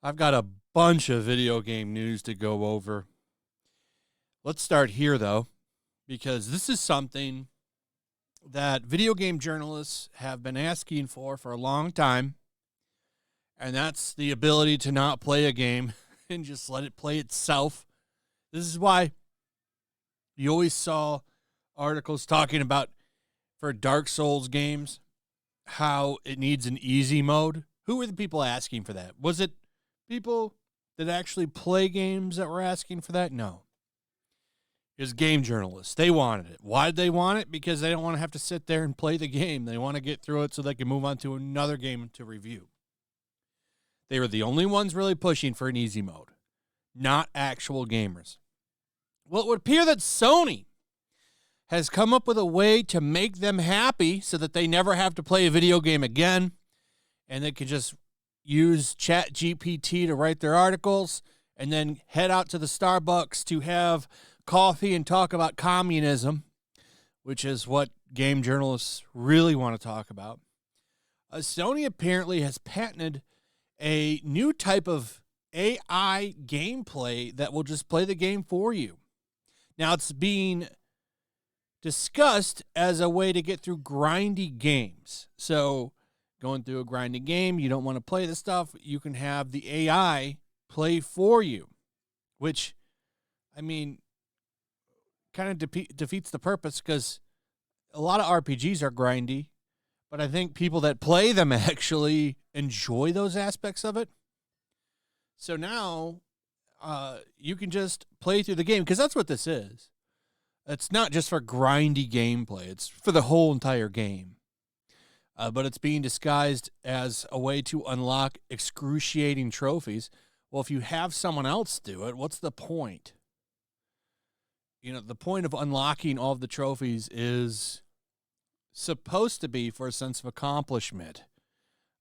I've got a bunch of video game news to go over. Let's start here, though, because this is something that video game journalists have been asking for a long time, and that's the ability to not play a game and just let it play itself. This is why you always saw articles talking about, for Dark Souls games, how it needs an easy mode. Who were the people asking for that? Was it people that actually play games that were asking for that? No. It was game journalists. They wanted it. Why did they want it? Because they don't want to have to sit there and play the game. They want to get through it so they can move on to another game to review. They were the only ones really pushing for an easy mode, not actual gamers. Well, it would appear that Sony has come up with a way to make them happy so that they never have to play a video game again, and they can just use ChatGPT to write their articles and then head out to the Starbucks to have coffee and talk about communism, which is what game journalists really want to talk about. Sony apparently has patented a new type of AI gameplay that will just play the game for you. Now, it's being discussed as a way to get through grindy games. So, going through a grindy game, you don't want to play the stuff, you can have the AI play for you, which, I mean, kind of defeats the purpose, because a lot of RPGs are grindy, but I think people that play them actually enjoy those aspects of it. So now you can just play through the game, because that's what this is. It's not just for grindy gameplay. It's for the whole entire game. But it's being disguised as a way to unlock excruciating trophies. Well, if you have someone else do it, what's the point? You know, the point of unlocking all of the trophies is supposed to be for a sense of accomplishment.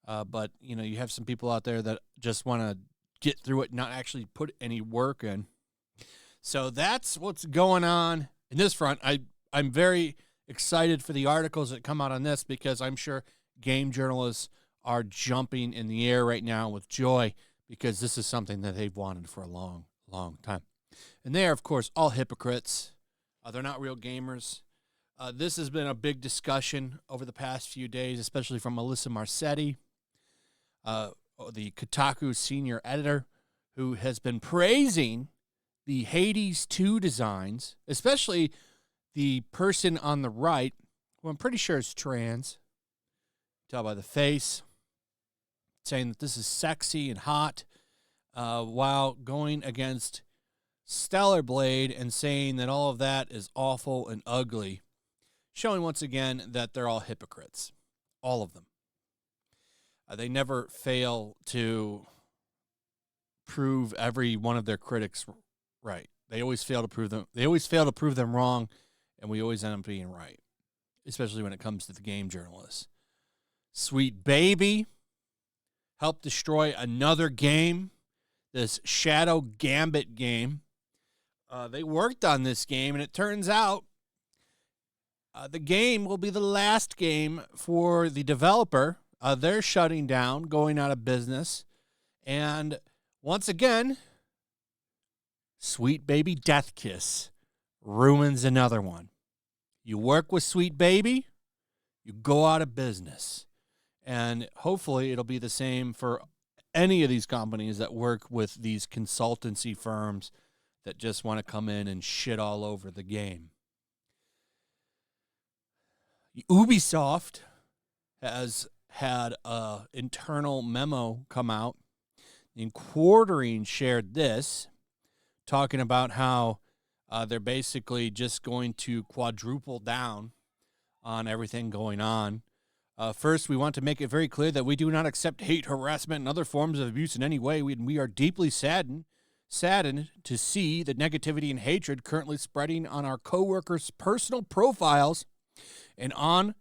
But, you know, you have some people out there that just want to get through it, not actually put any work in. So that's what's going on in this front. I'm very excited for the articles that come out on this, because I'm sure game journalists are jumping in the air right now with joy, because this is something that they've wanted for a long, long time. And they are, of course, all hypocrites. They're not real gamers. This has been a big discussion over the past few days, especially from Melissa Marcetti, the Kotaku senior editor, who has been praising the Hades 2 designs, especially the person on the right, who I'm pretty sure is trans, tell by the face, saying that this is sexy and hot, while going against Stellar Blade and saying that all of that is awful and ugly, showing once again that they're all hypocrites, all of them. They never fail to prove every one of their critics right. They always fail to prove them. They always fail to prove them wrong, and we always end up being right, especially when it comes to the game journalists. Sweet Baby helped destroy another game, this Shadow Gambit game. They worked on this game, and it turns out the game will be the last game for the developer. They're shutting down, going out of business. And once again, Sweet Baby Death Kiss ruins another one. You work with Sweet Baby, you go out of business. And hopefully it'll be the same for any of these companies that work with these consultancy firms that just want to come in and shit all over the game. Ubisoft has had an internal memo come out. And Quartering shared this, talking about how they're basically just going to quadruple down on everything going on. First, we want to make it very clear that we do not accept hate, harassment, and other forms of abuse in any way. We are deeply saddened to see the negativity and hatred currently spreading on our coworkers' personal profiles and on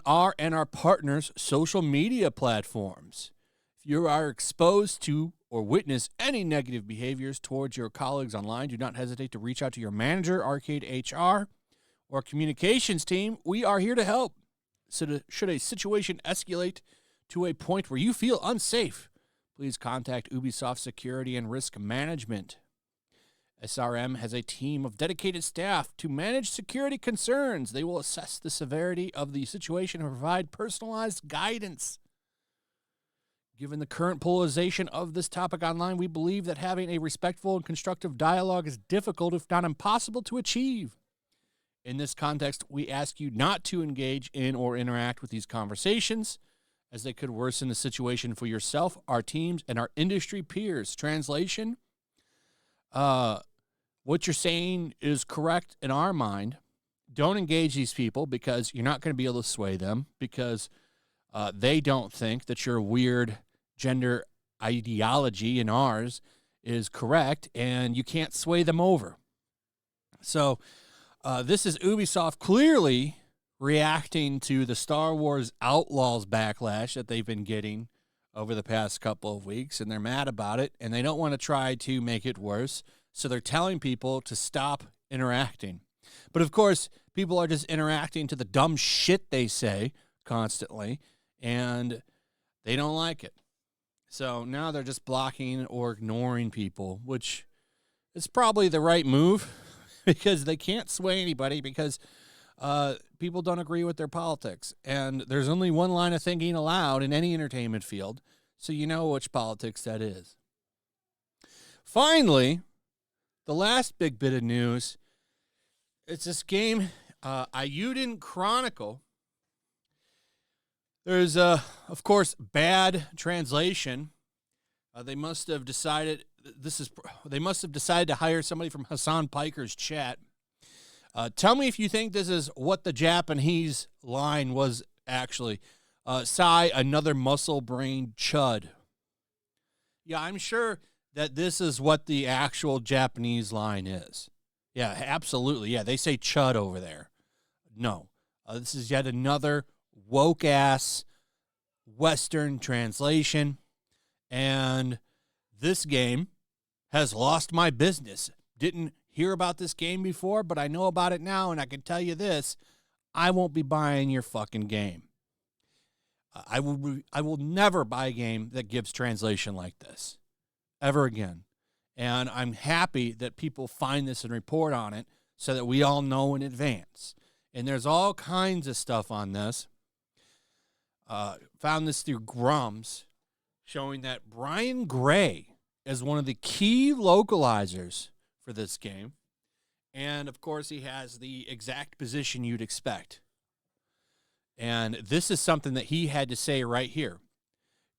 our and our partners' social media platforms. If you are exposed to or witness any negative behaviors towards your colleagues online, do not hesitate to reach out to your manager, Arcade HR, or communications team, we are here to help. So should a situation escalate to a point where you feel unsafe, please contact Ubisoft Security and Risk Management. SRM has a team of dedicated staff to manage security concerns. They will assess the severity of the situation and provide personalized guidance. Given the current polarization of this topic online, we believe that having a respectful and constructive dialogue is difficult, if not impossible, to achieve. In this context, we ask you not to engage in or interact with these conversations, as they could worsen the situation for yourself, our teams, and our industry peers. Translation, what you're saying is correct in our mind. Don't engage these people because you're not going to be able to sway them, because they don't think that your weird gender ideology in ours is correct, and you can't sway them over. So this is Ubisoft clearly reacting to the Star Wars Outlaws backlash that they've been getting over the past couple of weeks, and they're mad about it, and they don't want to try to make it worse, so they're telling people to stop interacting. But, of course, people are just interacting to the dumb shit they say constantly, and they don't like it. So now they're just blocking or ignoring people, which is probably the right move because they can't sway anybody because people don't agree with their politics. And there's only one line of thinking allowed in any entertainment field, so you know which politics that is. Finally, the last big bit of news, it's this game, Eiyuden Chronicle. There's, of course, bad translation. They must have decided to hire somebody from Hassan Piker's chat. Tell me if you think this is what the Japanese line was actually. Sigh, another muscle-brained chud. Yeah, I'm sure that this is what the actual Japanese line is. Yeah, absolutely. Yeah, they say chud over there. No, this is yet another woke-ass Western translation, and this game has lost my business. Didn't hear about this game before, but I know about it now, and I can tell you this, I won't be buying your fucking game. I will never buy a game that gives translation like this, ever again. And I'm happy that people find this and report on it so that we all know in advance. And there's all kinds of stuff on this. Found this through Grums, showing that Brian Gray is one of the key localizers for this game. And, of course, he has the exact position you'd expect. And this is something that he had to say right here.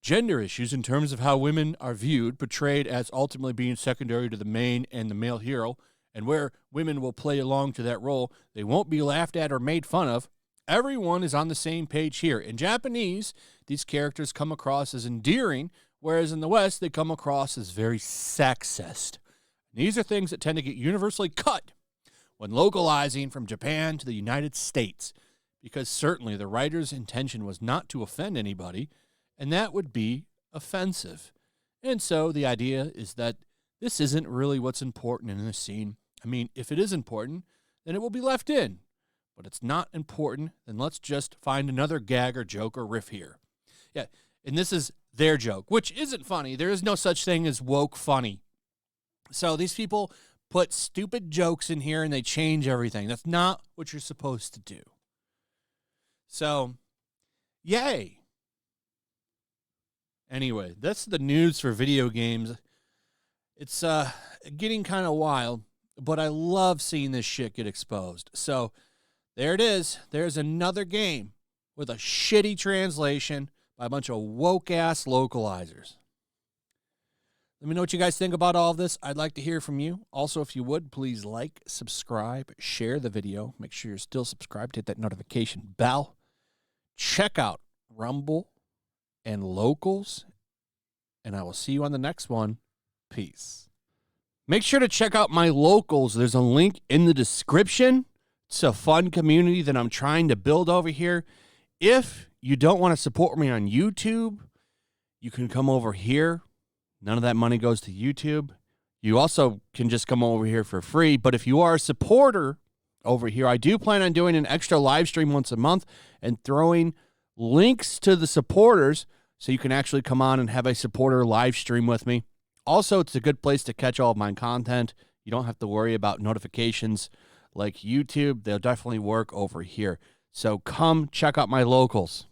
Gender issues in terms of how women are viewed, portrayed as ultimately being secondary to the main and the male hero, and where women will play along to that role, they won't be laughed at or made fun of. Everyone is on the same page here. In Japanese, these characters come across as endearing, whereas in the West, they come across as very sexist. These are things that tend to get universally cut when localizing from Japan to the United States, because certainly the writer's intention was not to offend anybody, and that would be offensive. And so the idea is that this isn't really what's important in this scene. I mean, if it is important, then it will be left in. But it's not important, then let's just find another gag or joke or riff here. Yeah, and this is their joke, which isn't funny. There is no such thing as woke funny. So these people put stupid jokes in here and they change everything. That's not what you're supposed to do. So, yay. Anyway, that's the news for video games. It's getting kind of wild, but I love seeing this shit get exposed. So, there it is. There's another game with a shitty translation by a bunch of woke-ass localizers. Let me know what you guys think about all of this. I'd like to hear from you. Also, if you would, please like, subscribe, share the video. Make sure you're still subscribed. Hit that notification bell. Check out Rumble and Locals, and I will see you on the next one. Peace. Make sure to check out my Locals. There's a link in the description. It's a fun community that I'm trying to build over here. If you don't want to support me on YouTube, you can come over here. None of that money goes to YouTube. You also can just come over here for free. But if you are a supporter over here. I do plan on doing an extra live stream once a month and throwing links to the supporters so you can actually come on and have a supporter live stream with me. Also, it's a good place to catch all of my content. You don't have to worry about notifications like YouTube. They'll definitely work over here. So come check out my locals.